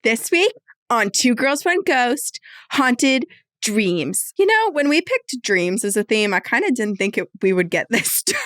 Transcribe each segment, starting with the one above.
This week on Two Girls, One Ghost, Haunted Dreams. You know, when we picked dreams as a theme, I kind of didn't think we would get this dark.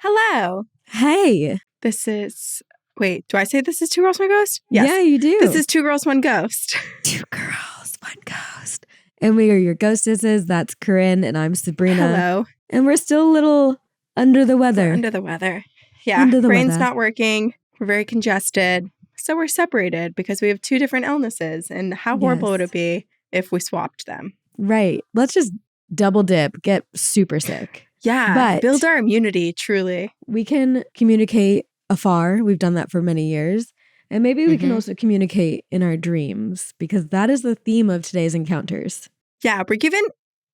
Hello. Hey. This is... Wait, do I say this is Two Girls, One Ghost? Yes. Yeah, you do. This is Two Girls, One Ghost. Two Girls, One Ghost. And we are your ghostesses. That's Corinne and I'm Sabrina. Hello. And we're still a little under the weather. Under the weather. Yeah, brain's not working. We're very congested. So we're separated because we have two different illnesses. And how horrible would it be if we swapped them? Right. Let's just double dip, get super sick. Yeah, but build our immunity, truly. We can communicate afar. We've done that for many years. And maybe we can also communicate in our dreams because that is the theme of today's encounters. Yeah, we're giving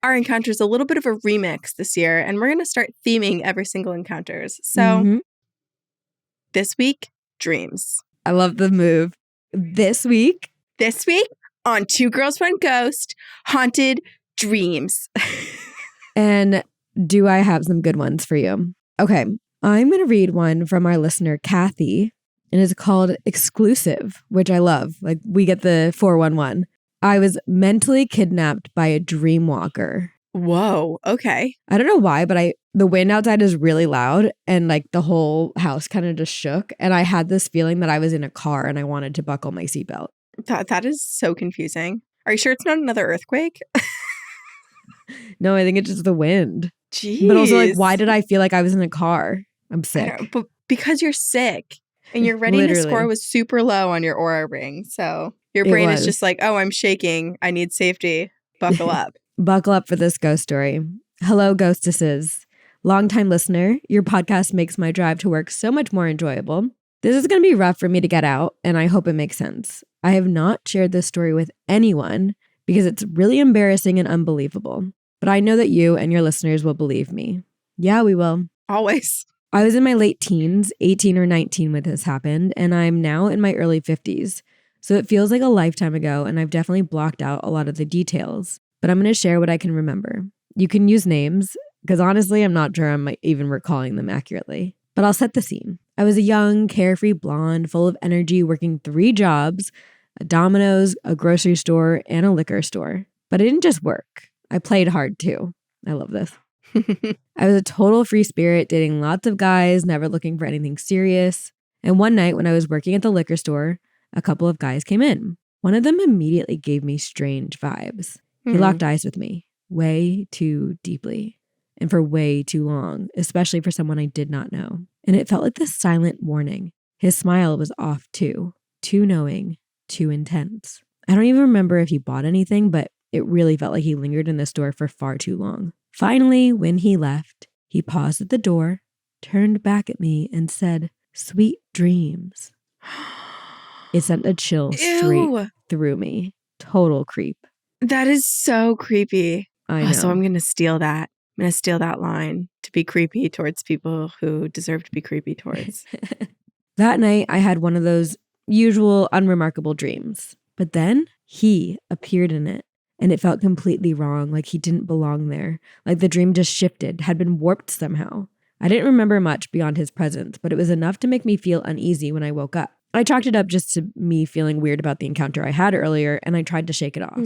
our encounters a little bit of a remix this year, and we're going to start theming every single encounters. So this week, dreams. I love the move. This week on Two Girls, One Ghost, Haunted Dreams. And do I have some good ones for you? Okay, I'm going to read one from our listener, Kathy, and it's called Exclusive, which I love. Like, we get the 411. I was mentally kidnapped by a Dreamwalker. Whoa, okay. I don't know why, but the wind outside is really loud and like the whole house kind of just shook. And I had this feeling that I was in a car and I wanted to buckle my seatbelt. That is so confusing. Are you sure it's not another earthquake? No, I think it's just the wind. Jeez. But also, like, why did I feel like I was in a car? I'm sick. But because you're sick and your readiness score was super low on your aura ring. So your brain is just like, oh, I'm shaking. I need safety. Buckle up. Buckle up for this ghost story. Hello, ghostesses. Longtime listener, your podcast makes my drive to work so much more enjoyable. This is going to be rough for me to get out, and I hope it makes sense. I have not shared this story with anyone because it's really embarrassing and unbelievable. But I know that you and your listeners will believe me. Yeah, we will. Always. I was in my late teens, 18 or 19 when this happened, and I'm now in my early 50s. So it feels like a lifetime ago, and I've definitely blocked out a lot of the details. But I'm going to share what I can remember. You can use names, because honestly, I'm not sure I'm even recalling them accurately. But I'll set the scene. I was a young, carefree blonde, full of energy, working 3 jobs, a Domino's, a grocery store, and a liquor store. But I didn't just work. I played hard too. I love this. I was a total free spirit, dating lots of guys, never looking for anything serious. And one night when I was working at the liquor store, a couple of guys came in. One of them immediately gave me strange vibes. He locked eyes with me way too deeply and for way too long, especially for someone I did not know. And it felt like this silent warning. His smile was off too knowing, too intense. I don't even remember if he bought anything, but it really felt like he lingered in the store for far too long. Finally, when he left, he paused at the door, turned back at me, and said, "Sweet dreams." It sent a chill straight through me. Total creep. That is so creepy. I know. So I'm going to steal that. I'm going to steal that line to be creepy towards people who deserve to be creepy towards. That night, I had one of those usual unremarkable dreams. But then he appeared in it. And it felt completely wrong, like he didn't belong there. Like the dream just shifted, had been warped somehow. I didn't remember much beyond his presence, but it was enough to make me feel uneasy when I woke up. I chalked it up just to me feeling weird about the encounter I had earlier, and I tried to shake it off.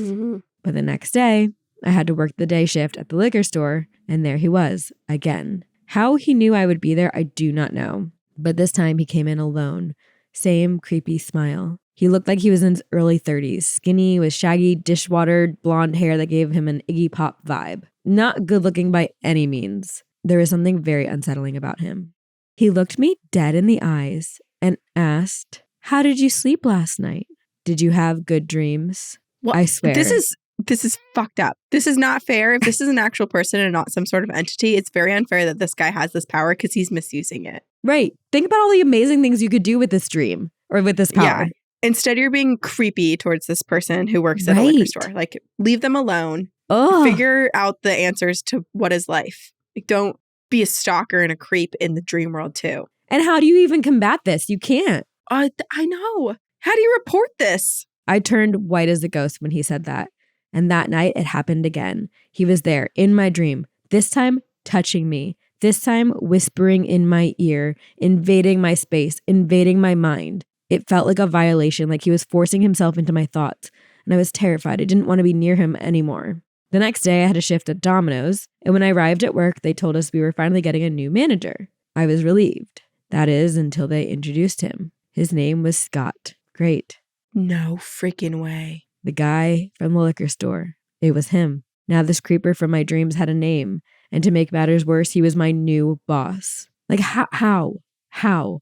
But the next day, I had to work the day shift at the liquor store, and there he was, again. How he knew I would be there, I do not know. But this time he came in alone. Same creepy smile. He looked like he was in his early 30s, skinny with shaggy, dishwatered blonde hair that gave him an Iggy Pop vibe. Not good looking by any means. There was something very unsettling about him. He looked me dead in the eyes and asked, "How did you sleep last night? Did you have good dreams?" Well, I swear. This is fucked up. This is not fair. If this is an actual person and not some sort of entity, it's very unfair that this guy has this power because he's misusing it. Right. Think about all the amazing things you could do with this dream or with this power. Instead, you're being creepy towards this person who works at a liquor store. Like, leave them alone. Figure out the answers to what is life. Like, don't be a stalker and a creep in the dream world too. And how do you even combat this? You can't. I know. How do you report this? I turned white as a ghost when he said that. And that night, it happened again. He was there in my dream, this time touching me, this time whispering in my ear, invading my space, invading my mind. It felt like a violation, like he was forcing himself into my thoughts. And I was terrified. I didn't want to be near him anymore. The next day, I had a shift at Domino's. And when I arrived at work, they told us we were finally getting a new manager. I was relieved. That is, until they introduced him. His name was Scott. Great. No freaking way. The guy from the liquor store. It was him. Now this creeper from my dreams had a name. And to make matters worse, he was my new boss. Like, how?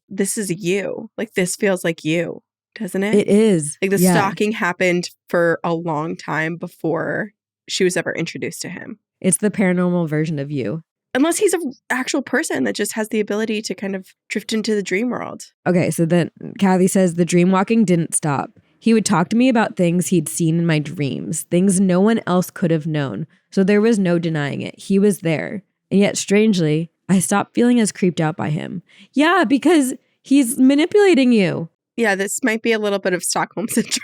This is you. Like, this feels like you, doesn't it? It is. Like, the stalking happened for a long time before she was ever introduced to him. It's the paranormal version of you. Unless he's an actual person that just has the ability to kind of drift into the dream world. Okay, so then Kathy says the dream walking didn't stop. He would talk to me about things he'd seen in my dreams, things no one else could have known. So there was no denying it. He was there. And yet, strangely, I stopped feeling as creeped out by him. Yeah, because he's manipulating you. Yeah, this might be a little bit of Stockholm Syndrome.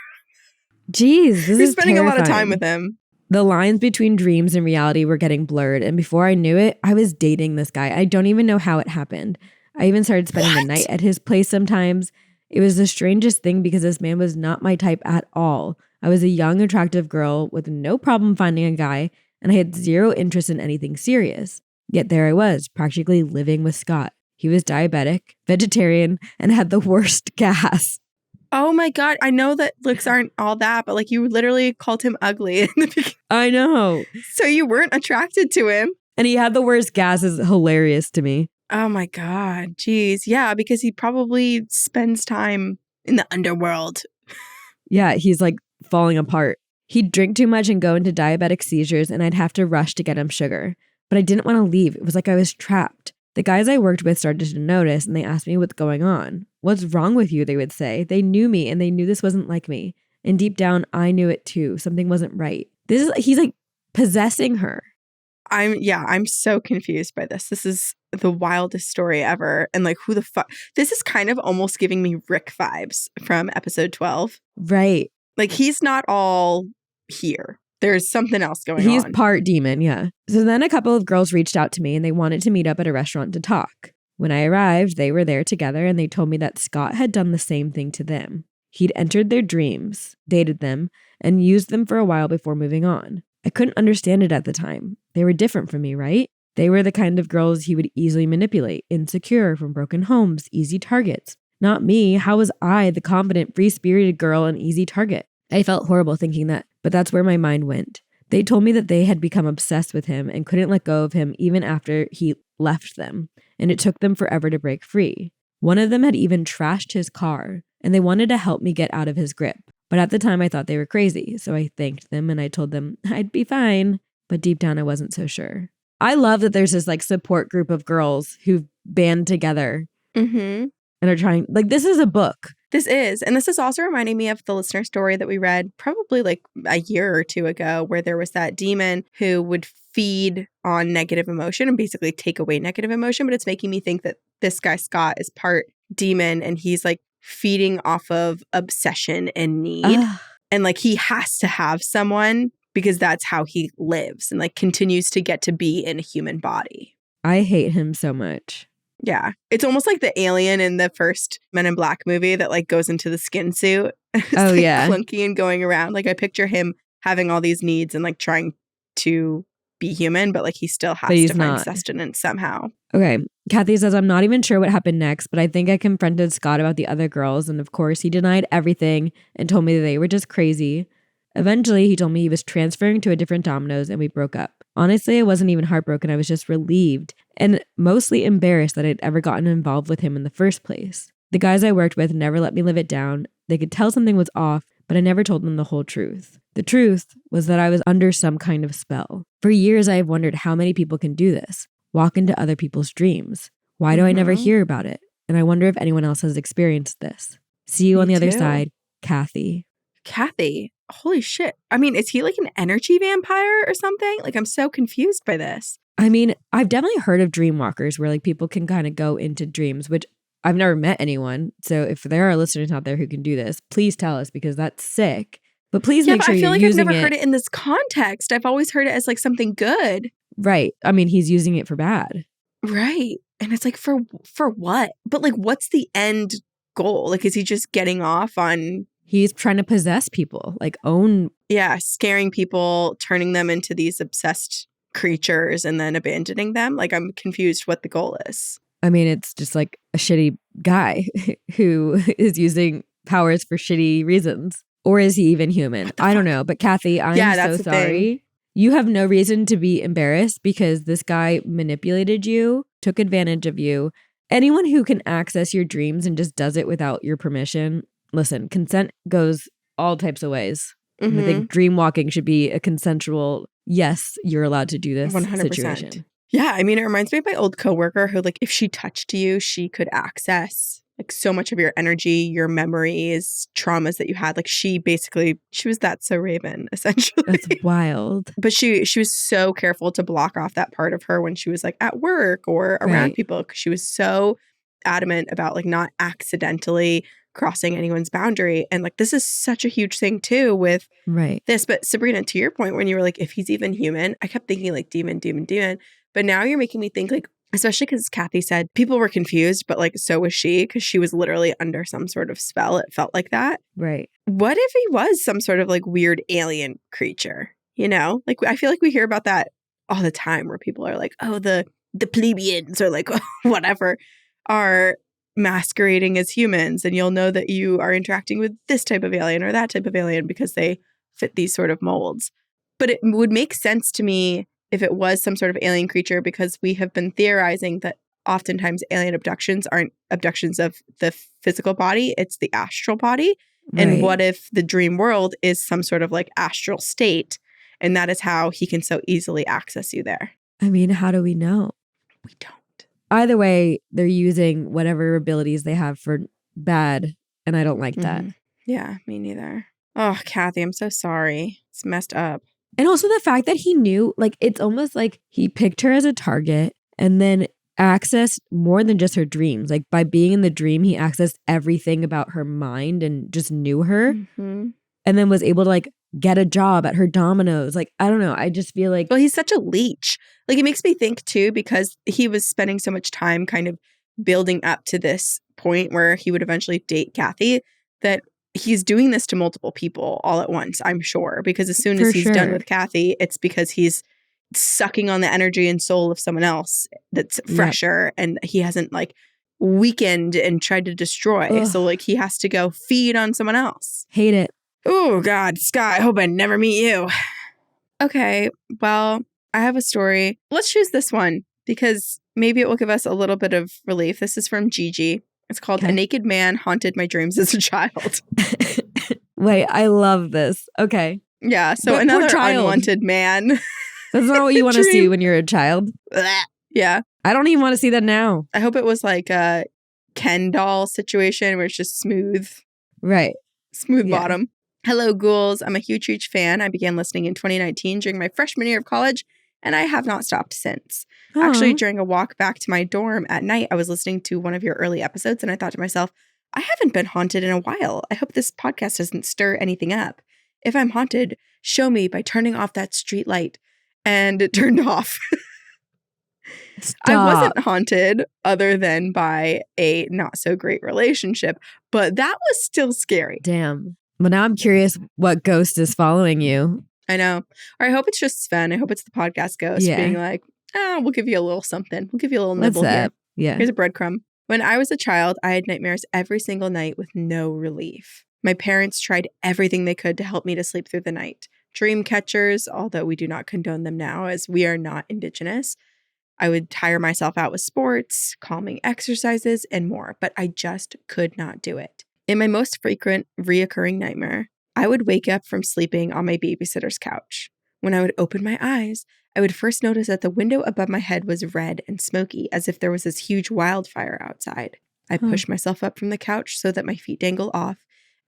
Jeez, You're spending a lot of time with him. The lines between dreams and reality were getting blurred. And before I knew it, I was dating this guy. I don't even know how it happened. I even started spending the night at his place sometimes. It was the strangest thing because this man was not my type at all. I was a young, attractive girl with no problem finding a guy, and I had zero interest in anything serious. Yet there I was, practically living with Scott. He was diabetic, vegetarian, and had the worst gas. Oh my God. I know that looks aren't all that, but like you literally called him ugly in the beginning. I know. So you weren't attracted to him. And he had the worst gas is hilarious to me. Oh my God. Jeez. Yeah, because he probably spends time in the underworld. Yeah, he's like falling apart. He'd drink too much and go into diabetic seizures, and I'd have to rush to get him sugar. But I didn't want to leave. It was like I was trapped. The guys I worked with started to notice, and they asked me what's going on. What's wrong with you, they would say. They knew me, and they knew this wasn't like me. And deep down, I knew it too. Something wasn't right. He's like possessing her. I'm so confused by this. This is the wildest story ever. And like, who the fuck? This is kind of almost giving me Rick vibes from episode 12. Right. Like, he's not all here. There's something else going on. He's part demon, yeah. So then a couple of girls reached out to me and they wanted to meet up at a restaurant to talk. When I arrived, they were there together and they told me that Scott had done the same thing to them. He'd entered their dreams, dated them, and used them for a while before moving on. I couldn't understand it at the time. They were different from me, right? They were the kind of girls he would easily manipulate, insecure, from broken homes, easy targets. Not me. How was I, the confident, free-spirited girl, an easy target? I felt horrible thinking that, but that's where my mind went. They told me that they had become obsessed with him and couldn't let go of him even after he left them, and it took them forever to break free. One of them had even trashed his car, and they wanted to help me get out of his grip. But at the time, I thought they were crazy, so I thanked them and I told them I'd be fine. But deep down, I wasn't so sure. I love that there's this like support group of girls who've band together and are trying. Like, this is a book. This is. And this is also reminding me of the listener story that we read probably like a year or two ago, where there was that demon who would feed on negative emotion and basically take away negative emotion. But it's making me think that this guy, Scott, is part demon and he's like feeding off of obsession and need. And like he has to have someone because that's how he lives and like continues to get to be in a human body. I hate him so much. Yeah. It's almost like the alien in the first Men in Black movie that like goes into the skin suit. Oh, like yeah. Clunky and going around. Like I picture him having all these needs and like trying to be human, but like he still has to find sustenance somehow. Okay. Kathy says, I'm not even sure what happened next, but I think I confronted Scott about the other girls. And of course, he denied everything and told me that they were just crazy. Eventually, he told me he was transferring to a different Domino's and we broke up. Honestly, I wasn't even heartbroken. I was just relieved and mostly embarrassed that I'd ever gotten involved with him in the first place. The guys I worked with never let me live it down. They could tell something was off, but I never told them the whole truth. The truth was that I was under some kind of spell. For years, I have wondered how many people can do this, walk into other people's dreams. Why do I never hear about it? And I wonder if anyone else has experienced this. See you on the other side. Kathy. Kathy. Holy shit. I mean, is he like an energy vampire or something? Like, I'm so confused by this. I mean, I've definitely heard of Dreamwalkers where like people can kind of go into dreams, which I've never met anyone. So if there are listeners out there who can do this, please tell us because that's sick. But please make sure I feel you're like using I've never heard it in this context. I've always heard it as like something good. Right. I mean, he's using it for bad. Right. And it's like for what? But like what's the end goal? Like is he just getting off on He's trying to possess people, like own. Yeah, scaring people, turning them into these obsessed creatures and then abandoning them? Like I'm confused what the goal is. I mean, it's just like a shitty guy who is using powers for shitty reasons. Or is he even human? I don't know. But Kathy, I'm so sorry. You have no reason to be embarrassed because this guy manipulated you, took advantage of you. Anyone who can access your dreams and just does it without your permission, listen, consent goes all types of ways. Mm-hmm. I think dreamwalking should be a consensual, yes, you're allowed to do this 100%. Situation. Yeah, I mean, it reminds me of my old coworker who, like, if she touched you, she could access like so much of your energy, your memories, traumas that you had. Like she was that so Raven, essentially. That's wild. But she was so careful to block off that part of her when she was like at work or around people, because she was so adamant about like not accidentally crossing anyone's boundary. And like this is such a huge thing too with this. But Sabrina, to your point, when you were like, if he's even human, I kept thinking like demon. But now you're making me think like, especially because Kathy said people were confused, but like so was she, because she was literally under some sort of spell. It felt like that. Right. What if he was some sort of like weird alien creature? You know, like I feel like we hear about that all the time where people are like, oh, the plebeians or like whatever are masquerading as humans. And you'll know that you are interacting with this type of alien or that type of alien because they fit these sort of molds. But it would make sense to me if it was some sort of alien creature, because we have been theorizing that oftentimes alien abductions aren't abductions of the physical body, it's the astral body. Right. And what if the dream world is some sort of like astral state, and that is how he can so easily access you there? I mean, how do we know? We don't. Either way, they're using whatever abilities they have for bad, and I don't like that. Yeah, me neither. Oh, Kathy, I'm so sorry. It's messed up. And also the fact that he knew, like, it's almost like he picked her as a target and then accessed more than just her dreams. Like, by being in the dream, he accessed everything about her mind and just knew her. Mm-hmm. And then was able to, like, get a job at her Domino's. Like, I don't know. I just feel like... Well, he's such a leech. Like, it makes me think, too, because he was spending so much time kind of building up to this point where he would eventually date Kathy, that he's doing this to multiple people all at once, I'm sure, because as soon as he's done with Kathy, it's because he's sucking on the energy and soul of someone else that's fresher, and he hasn't like weakened and tried to destroy. Ugh. So like he has to go feed on someone else. Hate it. Oh God, Sky, I hope I never meet you. Okay, well, I have a story. Let's choose this one because maybe it will give us a little bit of relief. This is from Gigi. It's called A Naked Man Haunted My Dreams as a Child. Wait, I love this. Okay. Yeah, so but another unwanted man. That's not what you want to see when you're a child. Yeah. I don't even want to see that now. I hope it was like a Ken doll situation where it's just smooth. Right. Smooth bottom. Hello, ghouls. I'm a huge fan. I began listening in 2019 during my freshman year of college, and I have not stopped since. Aww. Actually, during a walk back to my dorm at night, I was listening to one of your early episodes, and I thought to myself, I haven't been haunted in a while. I hope this podcast doesn't stir anything up. If I'm haunted, show me by turning off that street light. And it turned off. I wasn't haunted other than by a not so great relationship, but that was still scary. Damn. Well, now I'm curious what ghost is following you. I know. Or I hope it's just Sven. I hope it's the podcast ghost being like, we'll give you a little something. We'll give you a little nibble here. Yeah. Here's a breadcrumb. When I was a child, I had nightmares every single night with no relief. My parents tried everything they could to help me to sleep through the night. Dream catchers, although we do not condone them now as we are not indigenous. I would tire myself out with sports, calming exercises, and more, but I just could not do it. In my most frequent reoccurring nightmare, I would wake up from sleeping on my babysitter's couch. When I would open my eyes, I would first notice that the window above my head was red and smoky, as if there was this huge wildfire outside. I pushed myself up from the couch so that my feet dangled off,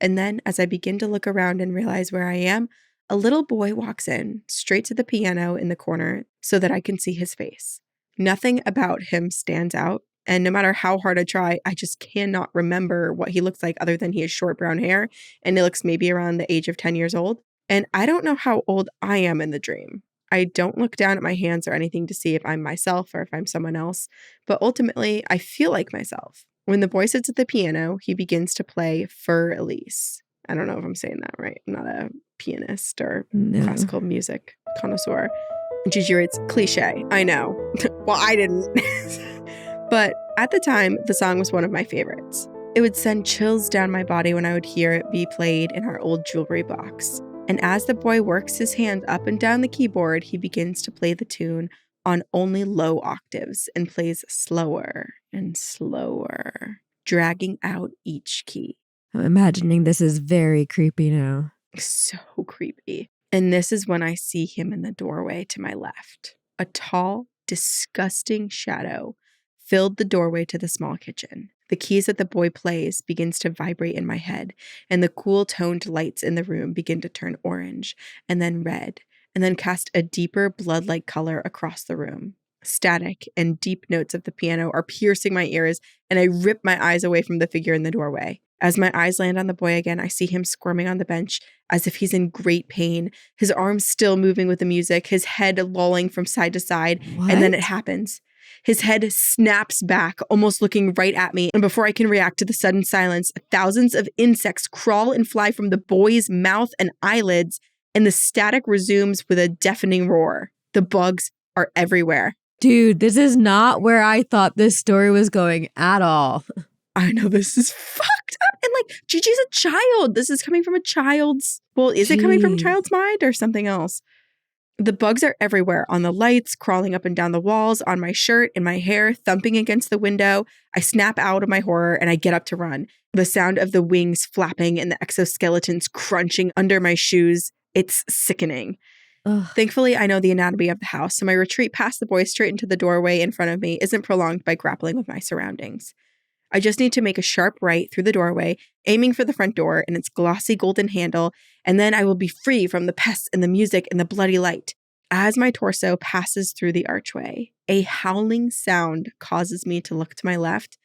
And then as I begin to look around and realize where I am, a little boy walks in straight to the piano in the corner so that I can see his face. Nothing about him stands out. And no matter how hard I try, I just cannot remember what he looks like other than he has short brown hair and he looks maybe around the age of 10 years old. And I don't know how old I am in the dream. I don't look down at my hands or anything to see if I'm myself or if I'm someone else, but ultimately I feel like myself. When the boy sits at the piano, he begins to play Fur Elise. I don't know if I'm saying that right. I'm not a pianist or classical music connoisseur. And Gigi writes, cliche. I know. Well, I didn't. But at the time, the song was one of my favorites. It would send chills down my body when I would hear it be played in our old jewelry box. And as the boy works his hand up and down the keyboard, he begins to play the tune on only low octaves and plays slower and slower, dragging out each key. I'm imagining this is very creepy now. So creepy. And this is when I see him in the doorway to my left. A tall, disgusting shadow filled the doorway to the small kitchen. The keys that the boy plays begins to vibrate in my head, and the cool toned lights in the room begin to turn orange, and then red, and then cast a deeper blood-like color across the room. Static and deep notes of the piano are piercing my ears, and I rip my eyes away from the figure in the doorway. As my eyes land on the boy again, I see him squirming on the bench as if he's in great pain, his arms still moving with the music, his head lolling from side to side, and then it happens. His head snaps back, almost looking right at me, and before I can react to the sudden silence, thousands of insects crawl and fly from the boy's mouth and eyelids, and the static resumes with a deafening roar. The bugs are everywhere. Dude, this is not where I thought this story was going at all. I know, this is fucked up. And like, Gigi's a child. This is coming from a child's... Well, is it coming from a child's mind or something else? The bugs are everywhere, on the lights, crawling up and down the walls, on my shirt, in my hair, thumping against the window. I snap out of my horror and I get up to run. The sound of the wings flapping and the exoskeletons crunching under my shoes. It's sickening. Ugh. Thankfully, I know the anatomy of the house, so my retreat past the boy straight into the doorway in front of me isn't prolonged by grappling with my surroundings. I just need to make a sharp right through the doorway, aiming for the front door and its glossy golden handle, and then I will be free from the pests and the music and the bloody light. As my torso passes through the archway, a howling sound causes me to look to my left,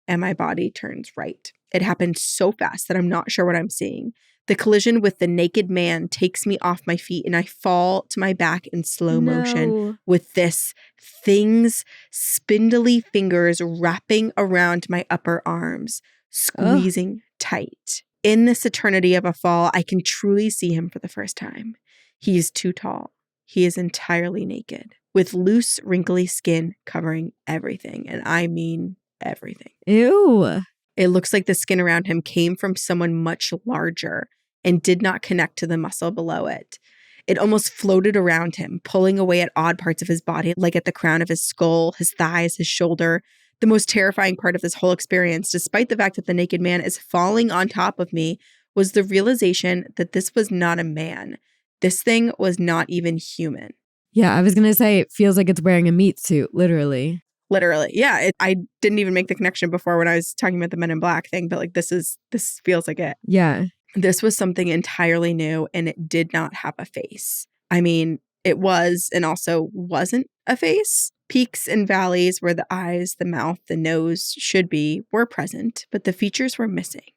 and my body turns right. It happened so fast that I'm not sure what I'm seeing. The collision with the naked man takes me off my feet, and I fall to my back in slow motion with this thing's spindly fingers wrapping around my upper arms, squeezing tight. In this eternity of a fall, I can truly see him for the first time. He is too tall. He is entirely naked, with loose, wrinkly skin covering everything, and I mean everything. Ew. It looks like the skin around him came from someone much larger and did not connect to the muscle below it. It almost floated around him, pulling away at odd parts of his body, like at the crown of his skull, his thighs, his shoulder. The most terrifying part of this whole experience, despite the fact that the naked man is falling on top of me, was the realization that this was not a man. This thing was not even human. Yeah, I was going to say it feels like it's wearing a meat suit, literally. Literally. Yeah, I didn't even make the connection before when I was talking about the Men in Black thing, but like this feels like it. Yeah. This was something entirely new, and it did not have a face. I mean, it was and also wasn't a face. Peaks and valleys where the eyes, the mouth, the nose should be were present, but the features were missing.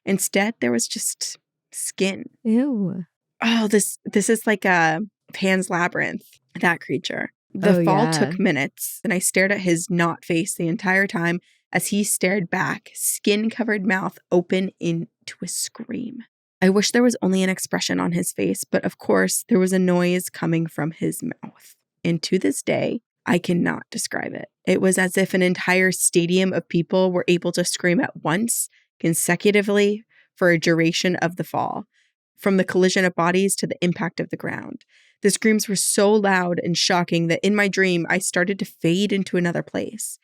Instead, there was just skin. Ew. Oh, this is like a Pan's Labyrinth, that creature. The fall took minutes, and I stared at his not face the entire time as he stared back, skin-covered mouth open into a scream. I wish there was only an expression on his face, but of course, there was a noise coming from his mouth. And to this day, I cannot describe it. It was as if an entire stadium of people were able to scream at once, consecutively, for a duration of the fall, from the collision of bodies to the impact of the ground. The screams were so loud and shocking that in my dream, I started to fade into another place.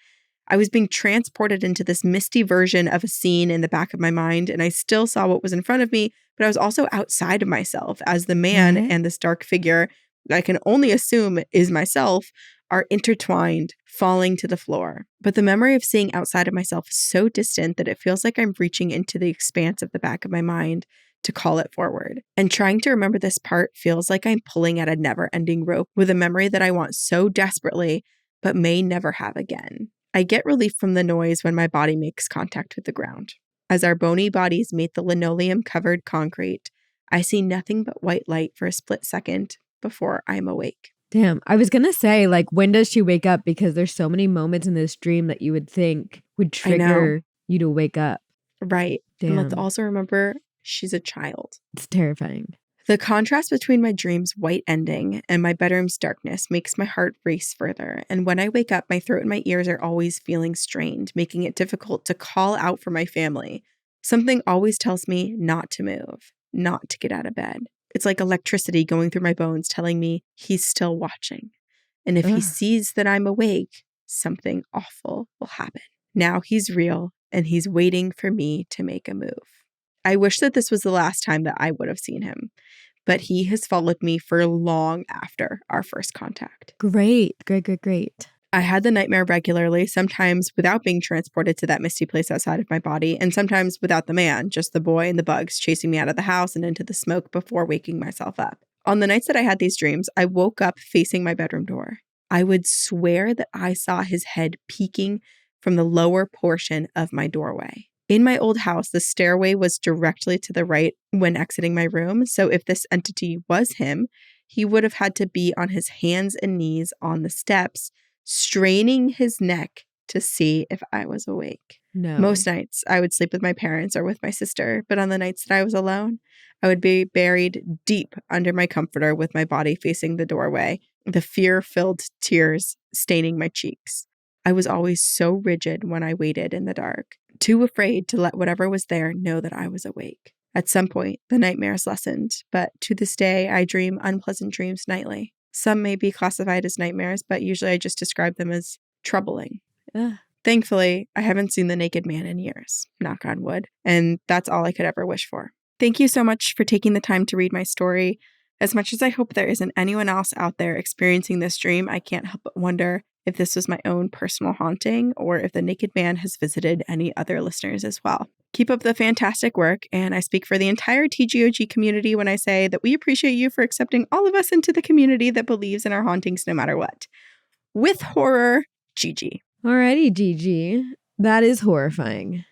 I was being transported into this misty version of a scene in the back of my mind, and I still saw what was in front of me, but I was also outside of myself as the man and this dark figure, I can only assume is myself, are intertwined, falling to the floor. But the memory of seeing outside of myself is so distant that it feels like I'm reaching into the expanse of the back of my mind to call it forward. And trying to remember this part feels like I'm pulling at a never-ending rope with a memory that I want so desperately, but may never have again. I get relief from the noise when my body makes contact with the ground. As our bony bodies meet the linoleum-covered concrete, I see nothing but white light for a split second before I'm awake. Damn. I was going to say, like, when does she wake up? Because there's so many moments in this dream that you would think would trigger you to wake up. Right. Damn. And let's also remember she's a child. It's terrifying. The contrast between my dream's white ending and my bedroom's darkness makes my heart race further. And when I wake up, my throat and my ears are always feeling strained, making it difficult to call out for my family. Something always tells me not to move, not to get out of bed. It's like electricity going through my bones telling me he's still watching. And if he sees that I'm awake, something awful will happen. Now he's real and he's waiting for me to make a move. I wish that this was the last time that I would have seen him, but he has followed me for long after our first contact. Great. I had the nightmare regularly, sometimes without being transported to that misty place outside of my body, and sometimes without the man, just the boy and the bugs chasing me out of the house and into the smoke before waking myself up. On the nights that I had these dreams, I woke up facing my bedroom door. I would swear that I saw his head peeking from the lower portion of my doorway. In my old house, the stairway was directly to the right when exiting my room, so if this entity was him, he would have had to be on his hands and knees on the steps, straining his neck to see if I was awake. No. Most nights, I would sleep with my parents or with my sister, but on the nights that I was alone, I would be buried deep under my comforter with my body facing the doorway, the fear-filled tears staining my cheeks. I was always so rigid when I waited in the dark, too afraid to let whatever was there know that I was awake. At some point, the nightmares lessened, but to this day, I dream unpleasant dreams nightly. Some may be classified as nightmares, but usually I just describe them as troubling. Thankfully, I haven't seen the naked man in years, knock on wood, and that's all I could ever wish for. Thank you so much for taking the time to read my story. As much as I hope there isn't anyone else out there experiencing this dream, I can't help but wonder if this was my own personal haunting or if the naked man has visited any other listeners as well. Keep up the fantastic work, and I speak for the entire TGOG community when I say that we appreciate you for accepting all of us into the community that believes in our hauntings no matter what. With horror, Gigi. Alrighty, Gigi. That is horrifying.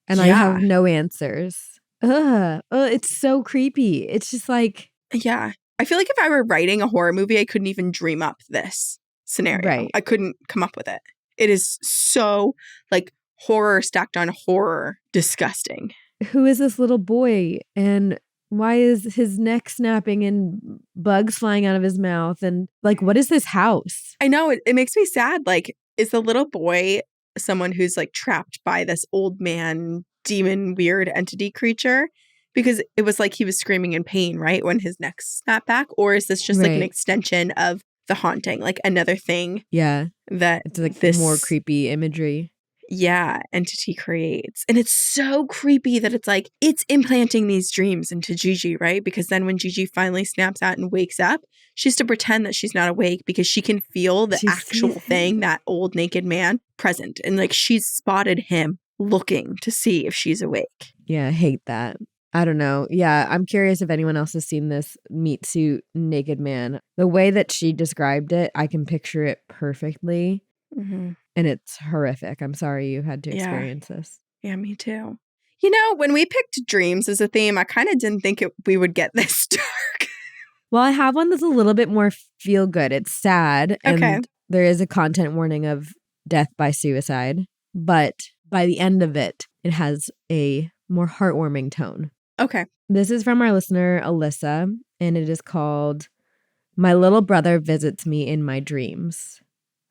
And I have no answers. It's so creepy. It's just like... Yeah. I feel like if I were writing a horror movie, I couldn't even dream up this scenario. Right. I couldn't come up with it. It is so, like, horror stacked on horror disgusting. Who is this little boy? And why is his neck snapping and bugs flying out of his mouth? And, like, what is this house? I know. It makes me sad. Like, is the little boy someone who's, like, trapped by this old man, demon, weird entity creature? Because it was like he was screaming in pain, right? When his neck snapped back. Or is this just like an extension of the haunting? Like another thing. Yeah. That it's like this more creepy imagery. Yeah. Entity creates. And it's so creepy that it's like, it's implanting these dreams into Gigi, right? Because then when Gigi finally snaps out and wakes up, she's to pretend that she's not awake because she can feel the actual thing, that old naked man present. And like she's spotted him looking to see if she's awake. Yeah. I hate that. I don't know. Yeah, I'm curious if anyone else has seen this meat suit naked man. The way that she described it, I can picture it perfectly. Mm-hmm. And it's horrific. I'm sorry you had to experience this. Yeah, me too. You know, when we picked dreams as a theme, I kind of didn't think we would get this dark. Well, I have one that's a little bit more feel good. It's sad. And there is a content warning of death by suicide. But by the end of it, it has a more heartwarming tone. Okay. This is from our listener, Alyssa, and it is called My Little Brother Visits Me in My Dreams.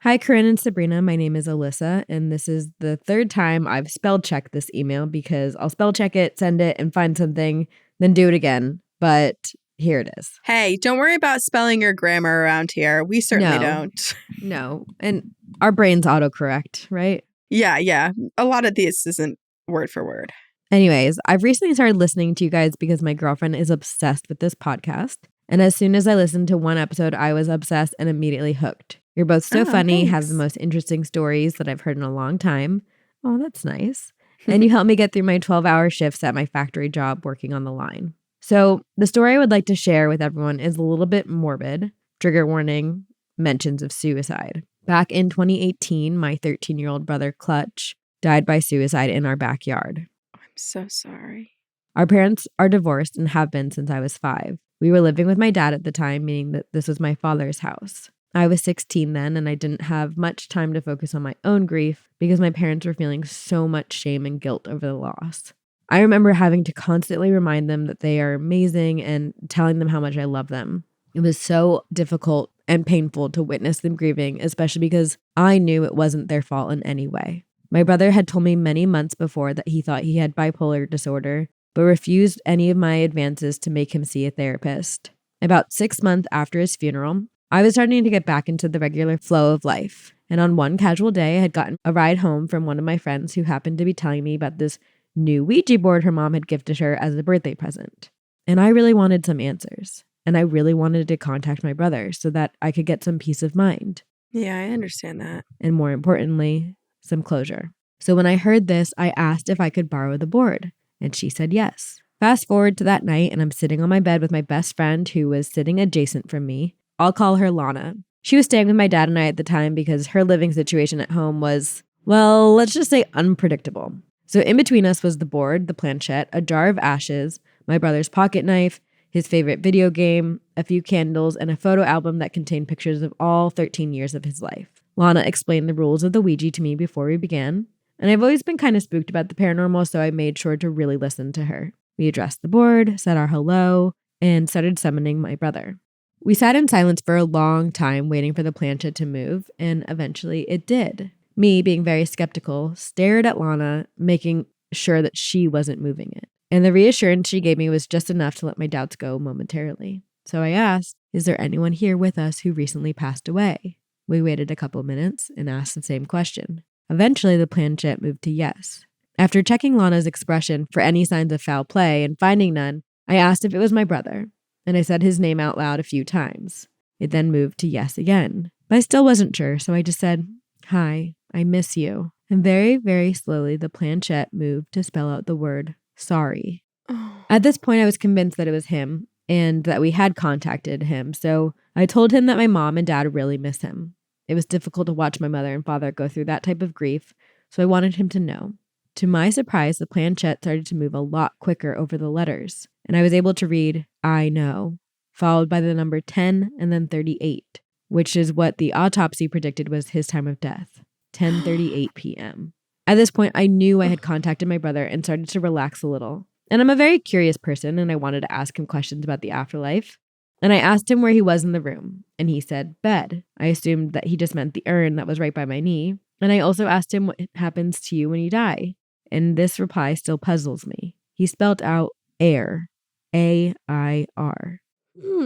Hi, Corinne and Sabrina. My name is Alyssa, and this is the third time I've spell checked this email because I'll spell check it, send it, and find something, then do it again. But here it is. Hey, don't worry about spelling or grammar around here. We certainly don't. No. And our brains autocorrect, right? Yeah. A lot of this isn't word for word. Anyways, I've recently started listening to you guys because my girlfriend is obsessed with this podcast. And as soon as I listened to one episode, I was obsessed and immediately hooked. You're both so funny, have the Thanks. most interesting stories that I've heard in a long time. Oh, that's nice. And you helped me get through my 12-hour shifts at my factory job working on the line. So the story I would like to share with everyone is a little bit morbid. Trigger warning, mentions of suicide. Back in 2018, my 13-year-old brother Clutch died by suicide in our backyard. I'm so sorry. Our parents are divorced and have been since I was 5. We were living with my dad at the time, meaning that this was my father's house. I was 16 then, and I didn't have much time to focus on my own grief because my parents were feeling so much shame and guilt over the loss. I remember having to constantly remind them that they are amazing and telling them how much I love them. It was so difficult and painful to witness them grieving, especially because I knew it wasn't their fault in any way. My brother had told me many months before that he thought he had bipolar disorder, but refused any of my advances to make him see a therapist. About 6 months after his funeral, I was starting to get back into the regular flow of life. And on one casual day, I had gotten a ride home from one of my friends who happened to be telling me about this new Ouija board her mom had gifted her as a birthday present. And I really wanted some answers. And I really wanted to contact my brother so that I could get some peace of mind. Yeah, I understand that. And more importantly, some closure. So when I heard this, I asked if I could borrow the board. And she said yes. Fast forward to that night, and I'm sitting on my bed with my best friend who was sitting adjacent from me. I'll call her Lana. She was staying with my dad and I at the time because her living situation at home was, well, let's just say unpredictable. So in between us was the board, the planchette, a jar of ashes, my brother's pocket knife, his favorite video game, a few candles, and a photo album that contained pictures of all 13 years of his life. Lana explained the rules of the Ouija to me before we began, and I've always been kind of spooked about the paranormal, so I made sure to really listen to her. We addressed the board, said our hello, and started summoning my brother. We sat in silence for a long time waiting for the planchette to move, and eventually it did. Me, being very skeptical, stared at Lana, making sure that she wasn't moving it. And the reassurance she gave me was just enough to let my doubts go momentarily. So I asked, is there anyone here with us who recently passed away? We waited a couple minutes and asked the same question. Eventually, the planchette moved to yes. After checking Lana's expression for any signs of foul play and finding none, I asked if it was my brother, and I said his name out loud a few times. It then moved to yes again. But I still wasn't sure, so I just said, hi, I miss you. And very, very slowly, the planchette moved to spell out the word sorry. Oh. At this point, I was convinced that it was him and that we had contacted him, so I told him that my mom and dad really miss him. It was difficult to watch my mother and father go through that type of grief, so I wanted him to know. To my surprise, the planchette started to move a lot quicker over the letters, and I was able to read, I know, followed by the number 10 and then 38, which is what the autopsy predicted was his time of death, 10:38 p.m. At this point, I knew I had contacted my brother and started to relax a little. And I'm a very curious person, and I wanted to ask him questions about the afterlife. And I asked him where he was in the room, and he said, bed. I assumed that he just meant the urn that was right by my knee. And I also asked him what happens to you when you die. And this reply still puzzles me. He spelled out air, A-I-R.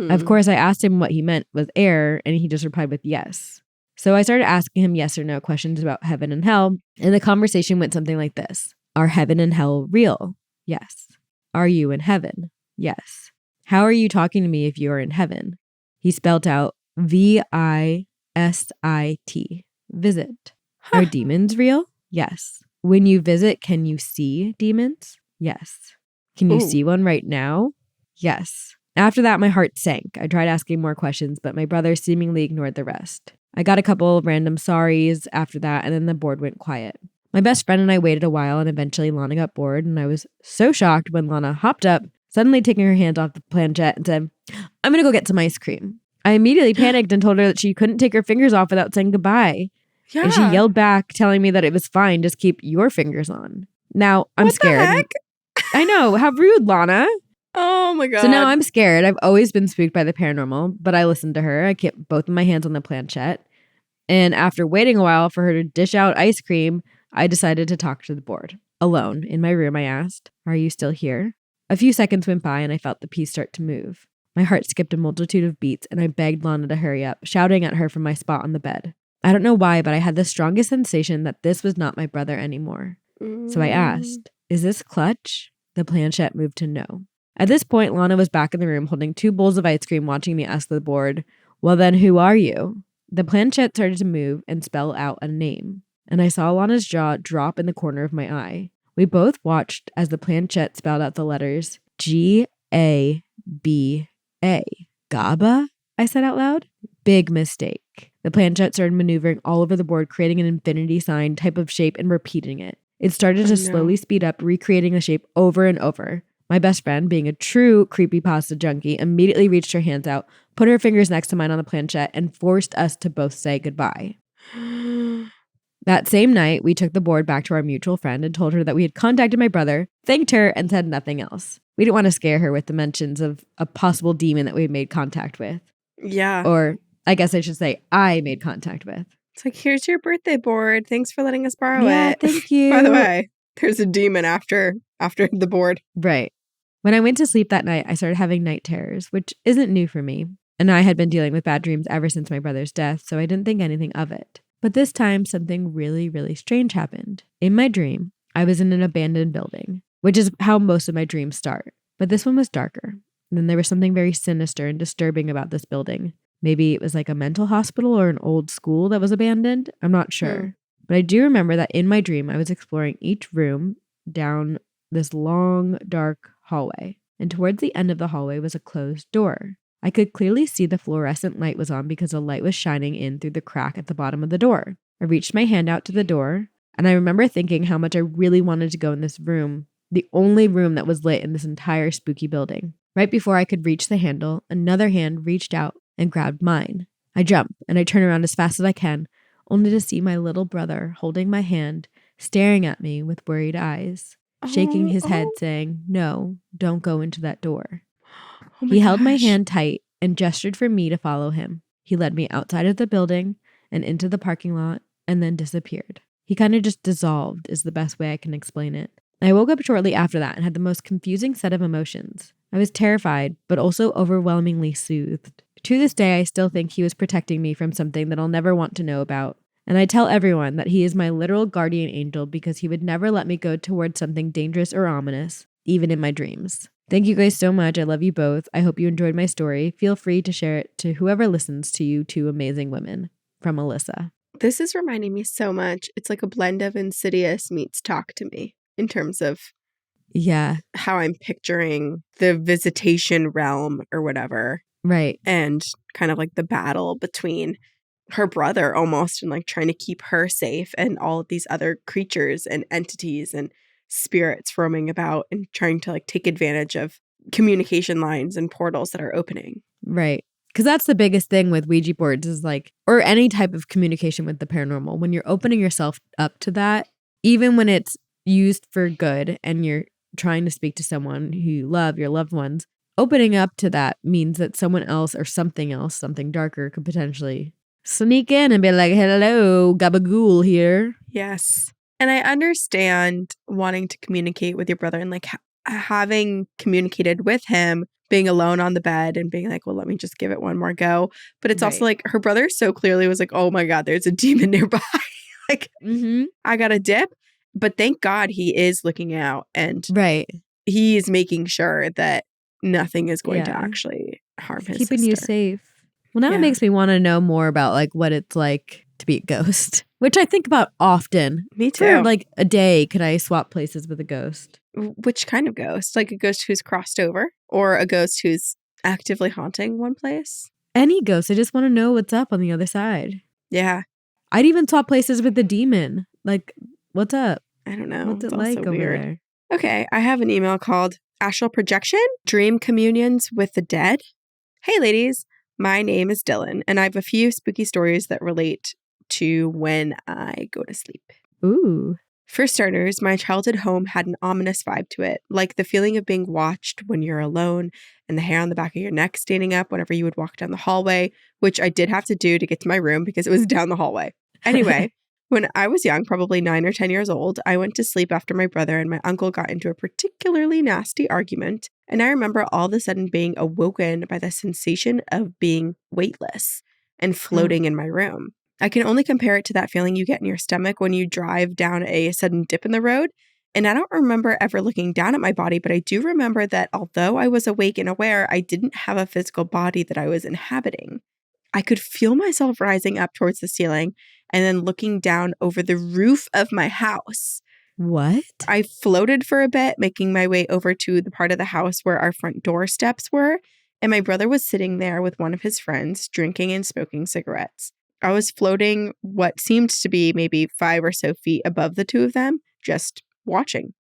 Of course, I asked him what he meant with air, and he just replied with yes. So I started asking him yes or no questions about heaven and hell, and the conversation went something like this. Are heaven and hell real? Yes. Are you in heaven? Yes. How are you talking to me if you are in heaven? He spelled out V-I-S-I-T. Visit. Are demons real? Yes. When you visit, can you see demons? Yes. Can you see one right now? Yes. After that, my heart sank. I tried asking more questions, but my brother seemingly ignored the rest. I got a couple of random sorries after that, and then the board went quiet. My best friend and I waited a while, and eventually Lana got bored, and I was so shocked when Lana hopped up, suddenly taking her hands off the planchette and said, I'm going to go get some ice cream. I immediately panicked and told her that she couldn't take her fingers off without saying goodbye. Yeah. And she yelled back, telling me that it was fine, just keep your fingers on. Now, I'm scared. What the heck? I know. How rude, Lana. Oh my God. So now I'm scared. I've always been spooked by the paranormal, but I listened to her. I kept both of my hands on the planchette. And after waiting a while for her to dish out ice cream, I decided to talk to the board. Alone, in my room, I asked, are you still here? A few seconds went by and I felt the piece start to move. My heart skipped a multitude of beats and I begged Lana to hurry up, shouting at her from my spot on the bed. I don't know why, but I had the strongest sensation that this was not my brother anymore. So I asked, is this Clutch? The planchette moved to no. At this point, Lana was back in the room holding 2 bowls of ice cream watching me ask the board, well then, who are you? The planchette started to move and spell out a name, and I saw Alana's jaw drop in the corner of my eye. We both watched as the planchette spelled out the letters Gaba. Gaba? I said out loud. Big mistake. The planchette started maneuvering all over the board, creating an infinity sign type of shape and repeating it. It started to slowly speed up, recreating the shape over and over. My best friend, being a true creepypasta junkie, immediately reached her hands out, put her fingers next to mine on the planchette, and forced us to both say goodbye. That same night, we took the board back to our mutual friend and told her that we had contacted my brother, thanked her, and said nothing else. We didn't want to scare her with the mentions of a possible demon that we had made contact with. Yeah. Or I guess I should say I made contact with. It's like, here's your birthday board. Thanks for letting us borrow Yeah, it. thank you. By the way, there's a demon after the board. Right. When I went to sleep that night, I started having night terrors, which isn't new for me. And I had been dealing with bad dreams ever since my brother's death, so I didn't think anything of it. But this time, something really, really strange happened. In my dream, I was in an abandoned building, which is how most of my dreams start. But this one was darker. And then there was something very sinister and disturbing about this building. Maybe it was like a mental hospital or an old school that was abandoned. I'm not sure. But I do remember that in my dream, I was exploring each room down this long, dark hallway. And towards the end of the hallway was a closed door. I could clearly see the fluorescent light was on because the light was shining in through the crack at the bottom of the door. I reached my hand out to the door, and I remember thinking how much I really wanted to go in this room, the only room that was lit in this entire spooky building. Right before I could reach the handle, another hand reached out and grabbed mine. I jump, and I turn around as fast as I can, only to see my little brother holding my hand, staring at me with worried eyes, shaking his head saying, "No, don't go into that door." He held my hand tight and gestured for me to follow him. He led me outside of the building and into the parking lot and then disappeared. He kind of just dissolved is the best way I can explain it. I woke up shortly after that and had the most confusing set of emotions. I was terrified, but also overwhelmingly soothed. To this day, I still think he was protecting me from something that I'll never want to know about. And I tell everyone that he is my literal guardian angel because he would never let me go towards something dangerous or ominous, even in my dreams. Thank you guys so much. I love you both. I hope you enjoyed my story. Feel free to share it to whoever listens to you two amazing women. From Alyssa. This is reminding me so much. It's like a blend of Insidious meets Talk to Me in terms of how I'm picturing the visitation realm or whatever. Right. And kind of like the battle between her brother almost and like trying to keep her safe and all of these other creatures and entities and spirits roaming about and trying to like take advantage of communication lines and portals that are opening. Right. Because that's the biggest thing with Ouija boards is like, or any type of communication with the paranormal. When you're opening yourself up to that, even when it's used for good and you're trying to speak to someone who you love, your loved ones, opening up to that means that someone else or something else, something darker, could potentially sneak in and be like, "Hello, gabagool here." Yes. And I understand wanting to communicate with your brother and like having communicated with him, being alone on the bed and being like, well, let me just give it one more go. But it's also like her brother so clearly was like, oh my God, there's a demon nearby. Like, I got a dip. But thank God he is looking out and he's making sure that nothing is going to actually harm his keeping sister. You safe. Well, now it makes me want to know more about like what it's like to be a ghost, which I think about often. Me too. For like a day, could I swap places with a ghost? Which kind of ghost? Like a ghost who's crossed over or a ghost who's actively haunting one place? Any ghost. I just want to know what's up on the other side. Yeah. I'd even swap places with the demon. Like, what's up? I don't know. What's it like over there? Okay, I have an email called Astral Projection, Dream Communions with the Dead. Hey ladies, my name is Dylan, and I have a few spooky stories that relate to when I go to sleep. Ooh. For starters, my childhood home had an ominous vibe to it, like the feeling of being watched when you're alone and the hair on the back of your neck standing up whenever you would walk down the hallway, which I did have to do to get to my room because it was down the hallway. Anyway, when I was young, probably 9 or 10 years old, I went to sleep after my brother and my uncle got into a particularly nasty argument, and I remember all of a sudden being awoken by the sensation of being weightless and floating in my room. I can only compare it to that feeling you get in your stomach when you drive down a sudden dip in the road. And I don't remember ever looking down at my body, but I do remember that although I was awake and aware, I didn't have a physical body that I was inhabiting. I could feel myself rising up towards the ceiling and then looking down over the roof of my house. What? I floated for a bit, making my way over to the part of the house where our front door steps were, and my brother was sitting there with one of his friends, drinking and smoking cigarettes. I was floating what seemed to be maybe 5 or so feet above the two of them, just watching.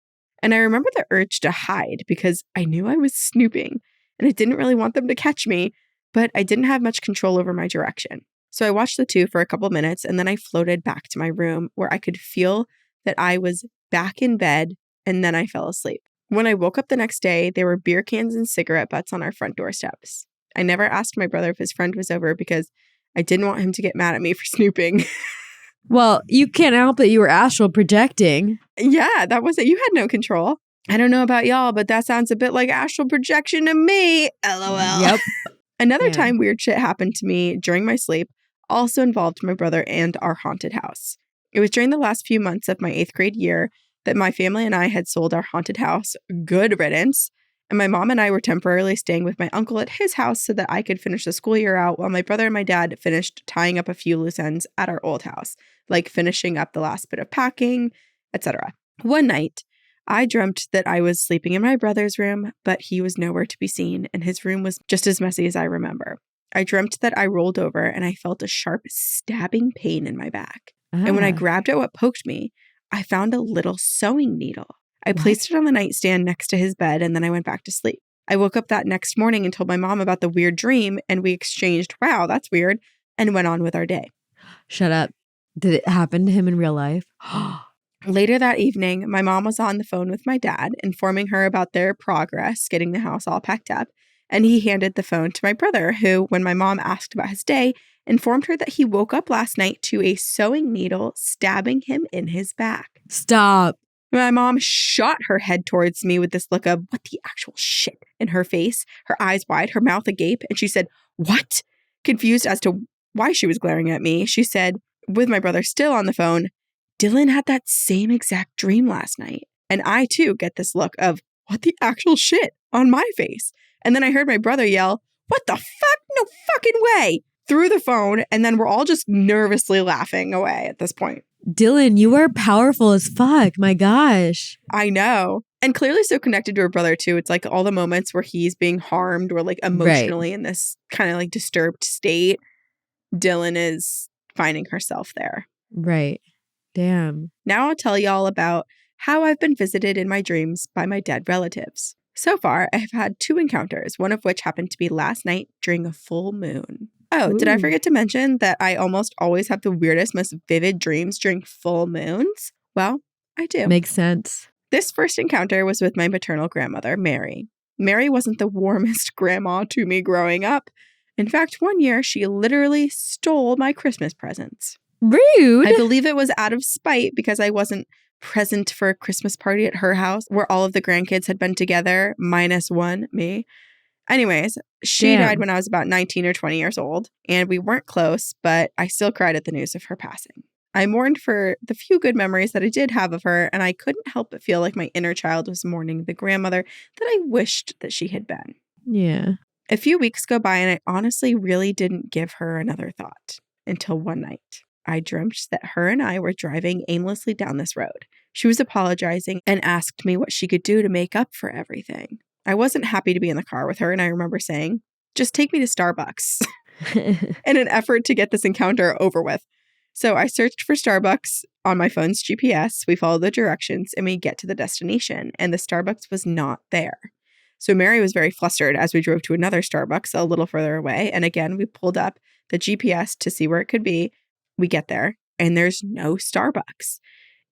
And I remember the urge to hide because I knew I was snooping, and I didn't really want them to catch me, but I didn't have much control over my direction. So I watched the two for a couple minutes, and then I floated back to my room where I could feel that I was back in bed, and then I fell asleep. When I woke up the next day, there were beer cans and cigarette butts on our front door steps. I never asked my brother if his friend was over because I didn't want him to get mad at me for snooping. Well, you can't help that you were astral projecting. Yeah, that was it. You had no control. I don't know about y'all, but that sounds a bit like astral projection to me. LOL. Yep. Another time weird shit happened to me during my sleep also involved my brother and our haunted house. It was during the last few months of my 8th grade year that my family and I had sold our haunted house, good riddance, and my mom and I were temporarily staying with my uncle at his house so that I could finish the school year out while my brother and my dad finished tying up a few loose ends at our old house, like finishing up the last bit of packing, etc. One night, I dreamt that I was sleeping in my brother's room, but he was nowhere to be seen, and his room was just as messy as I remember. I dreamt that I rolled over and I felt a sharp stabbing pain in my back. And when I grabbed at what poked me, I found a little sewing needle. I placed it on the nightstand next to his bed, and then I went back to sleep. I woke up that next morning and told my mom about the weird dream, and we exchanged, wow, that's weird, and went on with our day. Shut up. Did it happen to him in real life? Later that evening, my mom was on the phone with my dad, informing her about their progress getting the house all packed up, and he handed the phone to my brother, who, when my mom asked about his day, informed her that he woke up last night to a sewing needle stabbing him in his back. Stop. My mom shot her head towards me with this look of, what the actual shit, in her face, her eyes wide, her mouth agape, and she said, what? Confused as to why she was glaring at me, she said, with my brother still on the phone, Dylan had that same exact dream last night. And I, too, get this look of, what the actual shit, on my face. And then I heard my brother yell, what the fuck? No fucking way! Through the phone, and then we're all just nervously laughing away at this point. Dylan, you are powerful as fuck. My gosh. I know. And clearly so connected to her brother, too. It's like all the moments where he's being harmed or like emotionally in this kind of like disturbed state, Dylan is finding herself there. Right. Damn. Now I'll tell y'all about how I've been visited in my dreams by my dead relatives. So far, I have had 2 encounters, one of which happened to be last night during a full moon. Oh, did I forget to mention that I almost always have the weirdest, most vivid dreams during full moons? Well, I do. Makes sense. This first encounter was with my maternal grandmother, Mary. Mary wasn't the warmest grandma to me growing up. In fact, one year, she literally stole my Christmas presents. Rude. I believe it was out of spite because I wasn't present for a Christmas party at her house where all of the grandkids had been together, minus one, me. Anyways, she died when I was about 19 or 20 years old, and we weren't close, but I still cried at the news of her passing. I mourned for the few good memories that I did have of her, and I couldn't help but feel like my inner child was mourning the grandmother that I wished that she had been. Yeah. A few weeks go by, and I honestly really didn't give her another thought until one night. I dreamt that her and I were driving aimlessly down this road. She was apologizing and asked me what she could do to make up for everything. I wasn't happy to be in the car with her, and I remember saying, just take me to Starbucks in an effort to get this encounter over with. So I searched for Starbucks on my phone's GPS. We followed the directions, and we get to the destination, and the Starbucks was not there. So Mary was very flustered as we drove to another Starbucks a little further away, and again, we pulled up the GPS to see where it could be. We get there, and there's no Starbucks.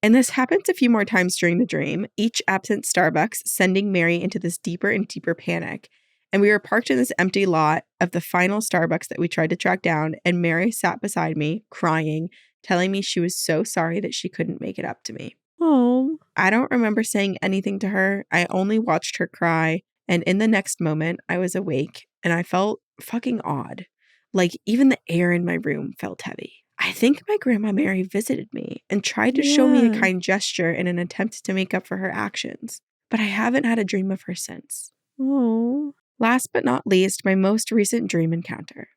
And this happens a few more times during the dream, each absent Starbucks sending Mary into this deeper and deeper panic. And we were parked in this empty lot of the final Starbucks that we tried to track down, and Mary sat beside me, crying, telling me she was so sorry that she couldn't make it up to me. Oh. I don't remember saying anything to her. I only watched her cry, and in the next moment, I was awake, and I felt fucking odd. Like, even the air in my room felt heavy. I think my grandma Mary visited me and tried to show me a kind gesture in an attempt to make up for her actions, but I haven't had a dream of her since. Oh. Last but not least, my most recent dream encounter.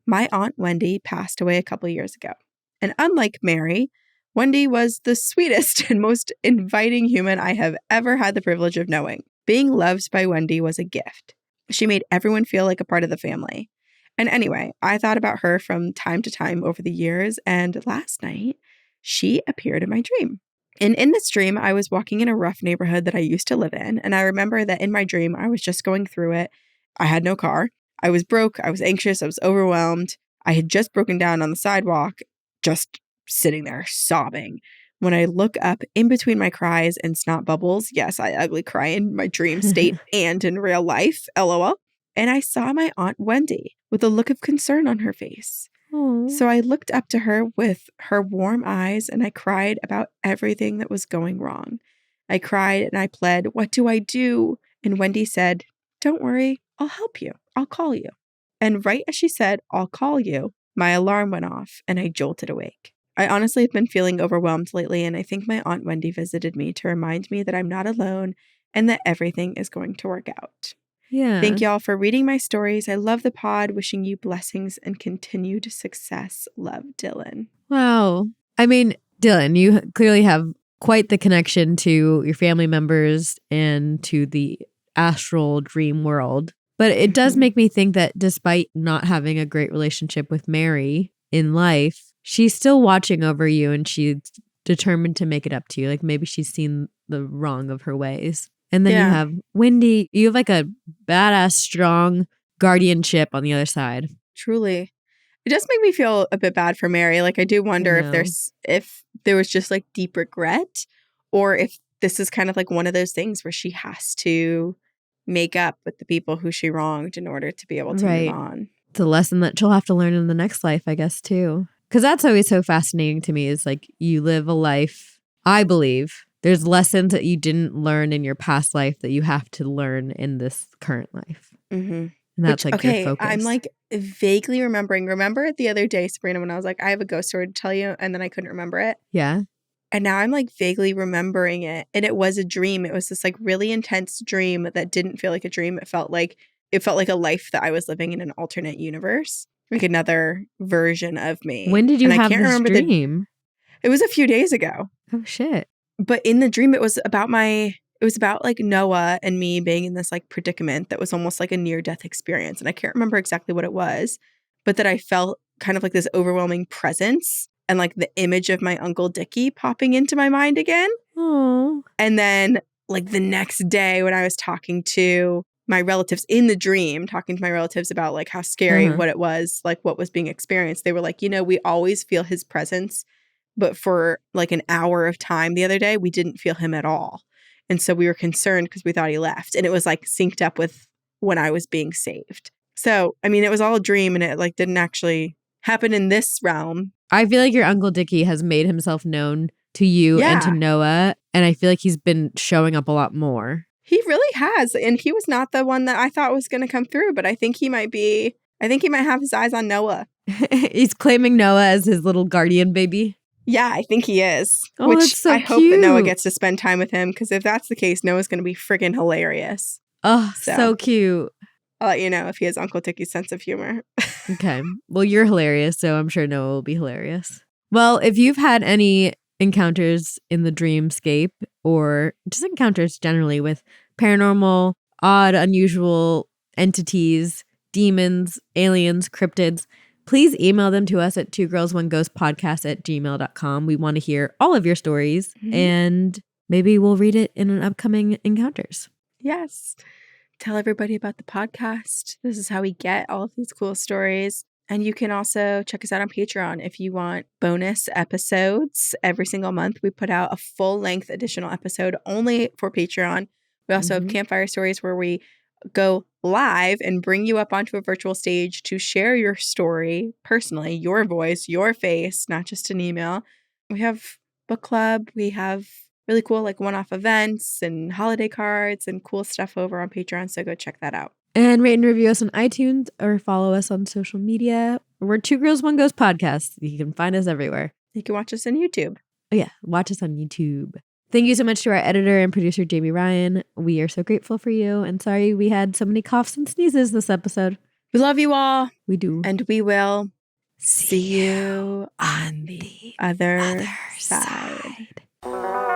My Aunt Wendy passed away a couple years ago. And unlike Mary, Wendy was the sweetest and most inviting human I have ever had the privilege of knowing. Being loved by Wendy was a gift. She made everyone feel like a part of the family. And anyway, I thought about her from time to time over the years, and last night, she appeared in my dream. And in this dream, I was walking in a rough neighborhood that I used to live in, and I remember that in my dream, I was just going through it. I had no car. I was broke. I was anxious. I was overwhelmed. I had just broken down on the sidewalk, just sitting there sobbing. When I look up in between my cries and snot bubbles, yes, I ugly cry in my dream state and in real life, LOL. And I saw my Aunt Wendy with a look of concern on her face. Aww. So I looked up to her with her warm eyes and I cried about everything that was going wrong. I cried and I pled, "What do I do?" And Wendy said, "Don't worry, I'll help you. I'll call you." And right as she said, "I'll call you," my alarm went off and I jolted awake. I honestly have been feeling overwhelmed lately, and I think my Aunt Wendy visited me to remind me that I'm not alone and that everything is going to work out. Yeah. Thank y'all for reading my stories. I love the pod. Wishing you blessings and continued success. Love, Dylan. Wow. I mean, Dylan, you clearly have quite the connection to your family members and to the astral dream world. But it does make me think that despite not having a great relationship with Mary in life, she's still watching over you and she's determined to make it up to you. Like maybe she's seen the wrong of her ways. And then you have Wendy. You have like a badass, strong guardianship on the other side. Truly. It does make me feel a bit bad for Mary. Like I do wonder if there was just like deep regret, or if this is kind of like one of those things where she has to make up with the people who she wronged in order to be able to move on. It's a lesson that she'll have to learn in the next life, I guess, too. Because that's always so fascinating to me is like you live a life, I believe, there's lessons that you didn't learn in your past life that you have to learn in this current life. Mm-hmm. And that's your focus. I'm like vaguely remembering. Remember the other day, Sabrina, when I was like, I have a ghost story to tell you, and then I couldn't remember it? Yeah. And now I'm like vaguely remembering it. And it was a dream. It was this like really intense dream that didn't feel like a dream. It felt like a life that I was living in an alternate universe, like another version of me. When did you and have I can't this remember dream? It was a few days ago. Oh, shit. But in the dream, it was about like Noah and me being in this like predicament that was almost like a near-death experience. And I can't remember exactly what it was, but that I felt kind of like this overwhelming presence and like the image of my Uncle Dicky popping into my mind again. Oh. And then like the next day when I was talking to my relatives in the dream, talking to my relatives about like how scary what it was, like what was being experienced, they were like, we always feel his presence. But for like an hour of time the other day, we didn't feel him at all. And so we were concerned because we thought he left. And it was like synced up with when I was being saved. So, I mean, it was all a dream and it like didn't actually happen in this realm. I feel like your Uncle Dicky has made himself known to you and to Noah. And I feel like he's been showing up a lot more. He really has. And he was not the one that I thought was going to come through. But I think he might have his eyes on Noah. He's claiming Noah as his little guardian baby. Yeah, I think he is. Oh, which that's so I hope that Noah gets to spend time with him, because if that's the case, Noah's going to be friggin' hilarious. Oh, so cute. I'll let you know if he has Uncle Dicky's sense of humor. Okay. Well, you're hilarious, so I'm sure Noah will be hilarious. Well, if you've had any encounters in the dreamscape or just encounters generally with paranormal, odd, unusual entities, demons, aliens, cryptids, please email them to us at twogirlsoneghostpodcast@gmail.com. We want to hear all of your stories, and maybe we'll read it in an upcoming encounters. Yes. Tell everybody about the podcast. This is how we get all of these cool stories. And you can also check us out on Patreon if you want bonus episodes. Every single month, we put out a full-length additional episode only for Patreon. We also have campfire stories where we go live and bring you up onto a virtual stage to share your story personally, your voice, your face, not just an email. We have book club. We have really cool like one-off events and holiday cards and cool stuff over on Patreon. So go check that out. And rate and review us on iTunes or follow us on social media. We're Two Girls, One Ghost Podcast. You can find us everywhere. You can watch us on YouTube. Oh yeah, watch us on YouTube. Thank you so much to our editor and producer, Jamie Ryan. We are so grateful for you. And sorry we had so many coughs and sneezes this episode. We love you all. We do. And we will See you on the other other side. side.